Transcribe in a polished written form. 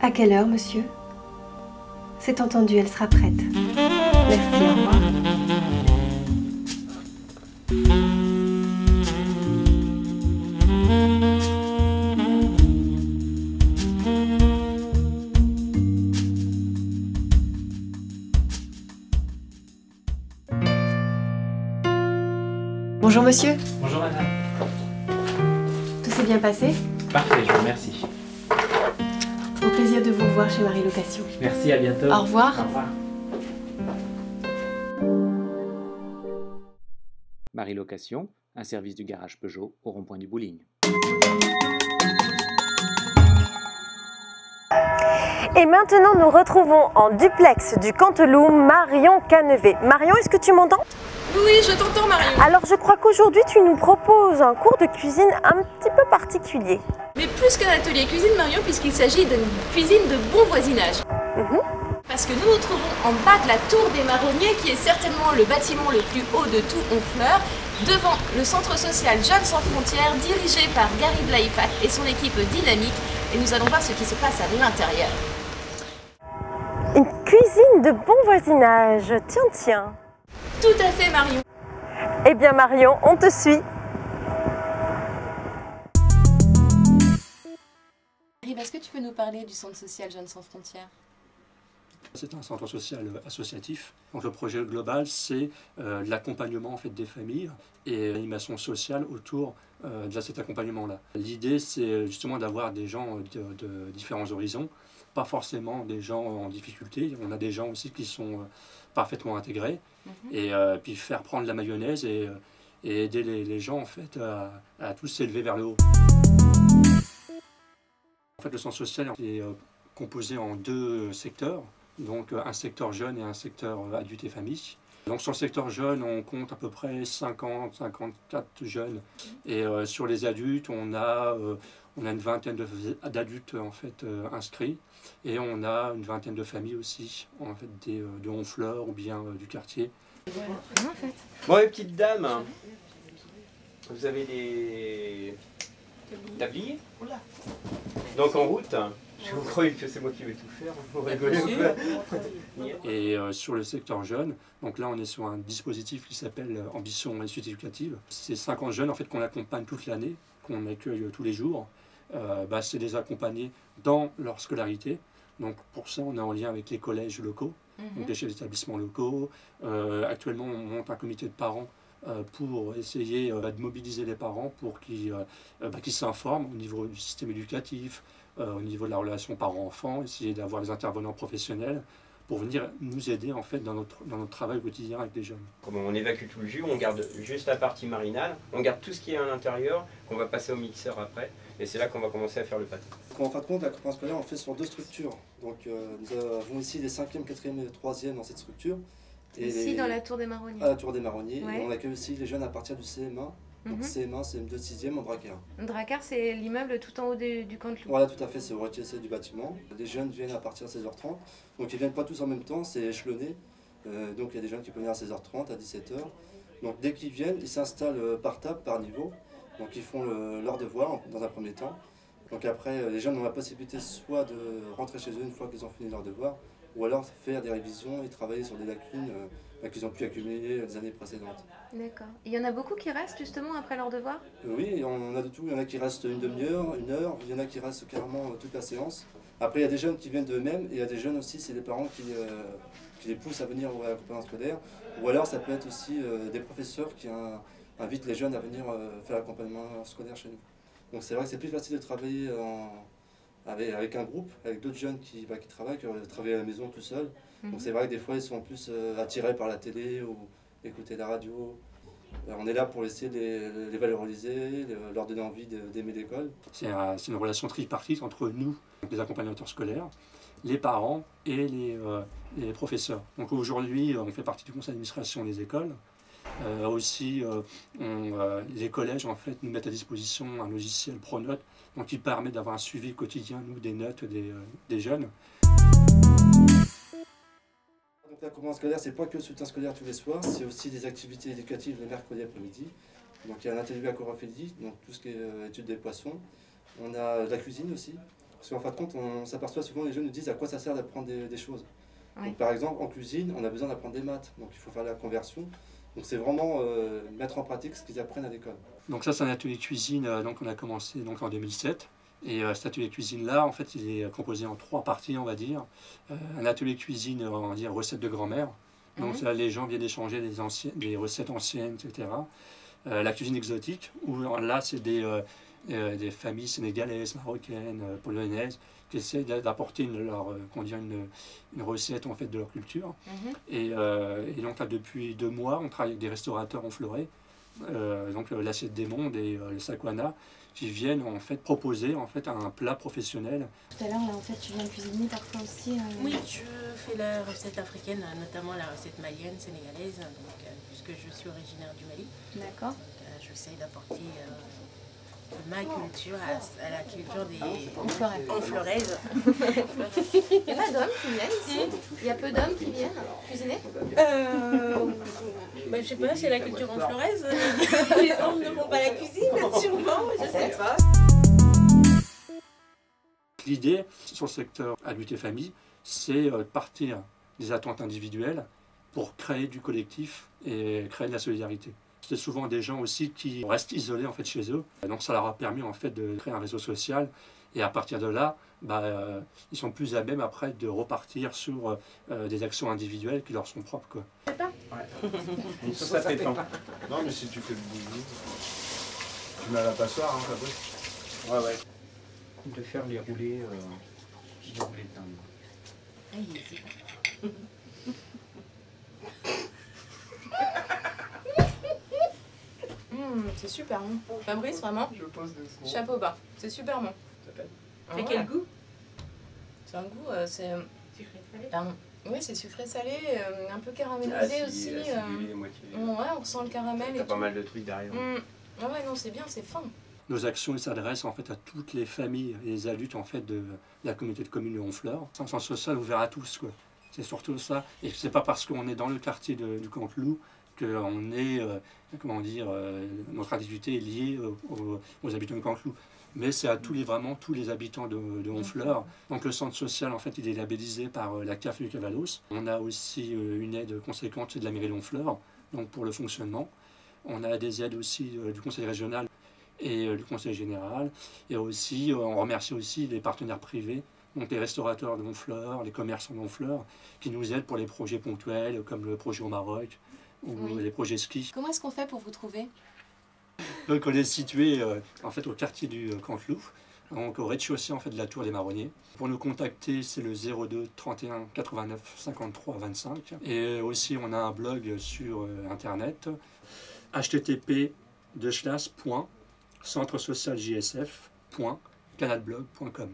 À quelle heure, monsieur? C'est entendu, elle sera prête. Merci, au revoir. Bonjour, monsieur. Bonjour, madame. Tout s'est bien passé? Parfait, je vous remercie. Au plaisir de vous revoir chez Marie Location. Merci, à bientôt. Au revoir. Au revoir. Marie Location, un service du garage Peugeot au rond-point du Bouling. Et maintenant, nous retrouvons en duplex du Canteloup Marion Canevet. Marion, est-ce que tu m'entends? Oui, je t'entends, Marion. Alors, je crois qu'aujourd'hui, tu nous proposes un cours de cuisine un petit peu particulier. Mais plus qu'un atelier cuisine, Marion, puisqu'il s'agit d'une cuisine de bon voisinage. Parce que nous nous trouvons en bas de la tour des Marronniers, qui est certainement le bâtiment le plus haut de tout Honfleur, devant le centre social Jeunes sans frontières, dirigé par Gary Blaifat et son équipe dynamique. Et nous allons voir ce qui se passe à l'intérieur. Une cuisine de bon voisinage, tiens, tiens. Tout à fait, Marion. Eh bien, Marion, on te suit. Est-ce que tu peux nous parler du centre social Jeunes sans frontières? C'est un centre social associatif. Donc le projet global, c'est l'accompagnement en fait, des familles et l'animation sociale autour de cet accompagnement-là. L'idée, c'est justement d'avoir des gens de différents horizons, pas forcément des gens en difficulté. On a des gens aussi qui sont parfaitement intégrés et puis faire prendre la mayonnaise et aider les gens en fait, à tous s'élever vers le haut. En fait, le centre social est composé en deux secteurs. Donc un secteur jeune et un secteur adulte et famille. Donc sur le secteur jeune, on compte à peu près 50-54 jeunes. Et sur les adultes, on a une vingtaine d'adultes en fait, inscrits. Et on a une vingtaine de familles aussi, en fait, de Honfleur ou bien du quartier. Bon, les petites dames, vous avez des tabliers? Donc en route. Je vous croyez que c'est moi qui vais tout faire, vous rigolez ou quoi? Et sur le secteur jeune, donc là on est sur un dispositif qui s'appelle Ambition et Suite Éducative. C'est 50 jeunes en fait, qu'on accompagne toute l'année, qu'on accueille tous les jours. C'est les accompagner dans leur scolarité. Donc pour ça on est en lien avec les collèges locaux, donc les chefs d'établissement locaux. Actuellement on monte un comité de parents pour essayer de mobiliser les parents pour qu'ils s'informent au niveau du système éducatif, au niveau de la relation parent-enfant, essayer d'avoir des intervenants professionnels pour venir nous aider en fait, dans notre travail au quotidien avec les jeunes. Comme on évacue tout le jus, on garde juste la partie marinade, on garde tout ce qui est à l'intérieur, qu'on va passer au mixeur après, et c'est là qu'on va commencer à faire le pâté. En fin de compte, l'accompagnement scolaire, on fait sur deux structures. Donc nous avons ici les 5e, 4e et 3e dans cette structure. Et Ici, dans la tour des Marronniers. À la tour des Marronniers. Ouais. Et on accueille aussi les jeunes à partir du CM1. Donc CM1, CM2, 6e en Drakkar. Drakkar, c'est l'immeuble tout en haut du Canteloup. Voilà, tout à fait, c'est au rez-de-chaussée du bâtiment. Les jeunes viennent à partir de 16h30. Donc ils ne viennent pas tous en même temps, c'est échelonné. Donc il y a des jeunes qui peuvent venir à 16h30, à 17h. Donc dès qu'ils viennent, ils s'installent par table, par niveau. Donc ils font leur devoir dans un premier temps. Donc après, les jeunes ont la possibilité soit de rentrer chez eux une fois qu'ils ont fini leur devoir, ou alors faire des révisions et travailler sur des lacunes qu'ils ont pu accumuler les années précédentes. D'accord. Il y en a beaucoup qui restent justement après leur devoir? Oui, on a de tout. Il y en a qui restent une demi-heure, une heure, il y en a qui restent carrément toute la séance. Après, il y a des jeunes qui viennent d'eux-mêmes et il y a des jeunes aussi, c'est les parents qui les poussent à venir à l'accompagnement scolaire. Ou alors, ça peut être aussi des professeurs qui invitent les jeunes à venir faire l'accompagnement scolaire chez nous. Donc c'est vrai que c'est plus facile de travailler avec un groupe, avec d'autres jeunes qui travaillent, que de travailler à la maison tout seul. Donc c'est vrai que des fois ils sont plus attirés par la télé ou écouter la radio. On est là pour essayer de les valoriser, leur donner envie d'aimer l'école. C'est une relation tripartite entre nous, les accompagnateurs scolaires, les parents et les professeurs. Donc aujourd'hui, on fait partie du conseil d'administration des écoles. Les collèges en fait, nous mettent à disposition un logiciel Pronote donc, qui permet d'avoir un suivi quotidien nous, des notes des jeunes. L'accompagnement scolaire, c'est pas que le soutien scolaire tous les soirs, c'est aussi des activités éducatives le mercredi après-midi. Donc il y a un atelier aquarophilie, donc tout ce qui est étude des poissons. On a de la cuisine aussi. Parce qu'en fin de compte, on s'aperçoit souvent, les jeunes nous disent à quoi ça sert d'apprendre des choses. Ouais. Donc, par exemple, en cuisine, on a besoin d'apprendre des maths, donc il faut faire la conversion. Donc c'est vraiment mettre en pratique ce qu'ils apprennent à l'école. Donc ça, c'est un atelier cuisine donc on a commencé donc en 2007. Et cet atelier cuisine-là, en fait, il est composé en 3 parties, on va dire. Un atelier cuisine, on va dire, recettes de grand-mère. Donc là, les gens viennent échanger des recettes anciennes, etc. La cuisine exotique, où là, c'est des familles sénégalaises, marocaines, polonaises, qui essaient d'apporter une recette en fait, de leur culture. Et donc là, depuis 2 mois, on travaille avec des restaurateurs honfleurais, donc l'Assiette des Mondes et le Sakwana, qui viennent en fait proposer en fait un plat professionnel. Tout à l'heure, là, en fait, tu viens cuisiner parfois aussi. Oui, je fais la recette africaine, notamment la recette malienne, sénégalaise, donc, puisque je suis originaire du Mali. D'accord. J'essaie d'apporter ma culture à la culture des Honfleuraises. Il n'y a pas d'hommes qui viennent ici. Il y a peu d'hommes qui viennent cuisiner. Je sais pas, c'est la culture honfleuraise. Les hommes ne font pas la cuisine, sûrement, je sais pas. L'idée sur le secteur adulte et famille, c'est de partir des attentes individuelles pour créer du collectif et créer de la solidarité. C'est souvent des gens aussi qui restent isolés en fait chez eux. Donc ça leur a permis en fait de créer un réseau social et à partir de là, ils sont plus à même après de repartir sur des actions individuelles qui leur sont propres, quoi. Ouais. Ça fait temps. Non mais si tu fais le boulot, tu mets à la passoire, hein, Fabrice. Ouais, ouais. De faire les roulés de dinde. C'est super bon. Fabrice, vraiment, Je pose doucement. chapeau bas. C'est super bon. C'est quel goût? C'est un goût, c'est... Pardon. Oui, c'est sucré-salé, un peu caramélisé aussi. Ouais, on ressent le caramel. T'as pas mal de trucs derrière. Ah ouais, non, c'est bien, c'est fin. Nos actions s'adressent en fait à toutes les familles et les adultes en fait de la communauté de communes de Honfleur. C'est un sens social ouvert à tous, quoi. C'est surtout ça. Et c'est pas parce qu'on est dans le quartier du Canteloup qu'on est, notre activité est liée aux habitants du Canteloup. Mais c'est à vraiment tous les habitants de Honfleur. Donc le centre social, en fait, il est labellisé par la CAF du Cavalos. On a aussi une aide conséquente de la mairie de Honfleur, donc pour le fonctionnement. On a des aides aussi du conseil régional et du conseil général. Et aussi, on remercie aussi les partenaires privés, donc les restaurateurs de Honfleur, les commerçants de Honfleur, qui nous aident pour les projets ponctuels, comme le projet au Maroc ou les projets ski. Comment est-ce qu'on fait pour vous trouver? Donc on est situé en fait au quartier du Canteloup, donc au rez-de-chaussée en fait de la Tour des Marronniers. Pour nous contacter, c'est le 02 31 89 53 25. Et aussi on a un blog sur internet http://centresocialJSF.canalblog.com.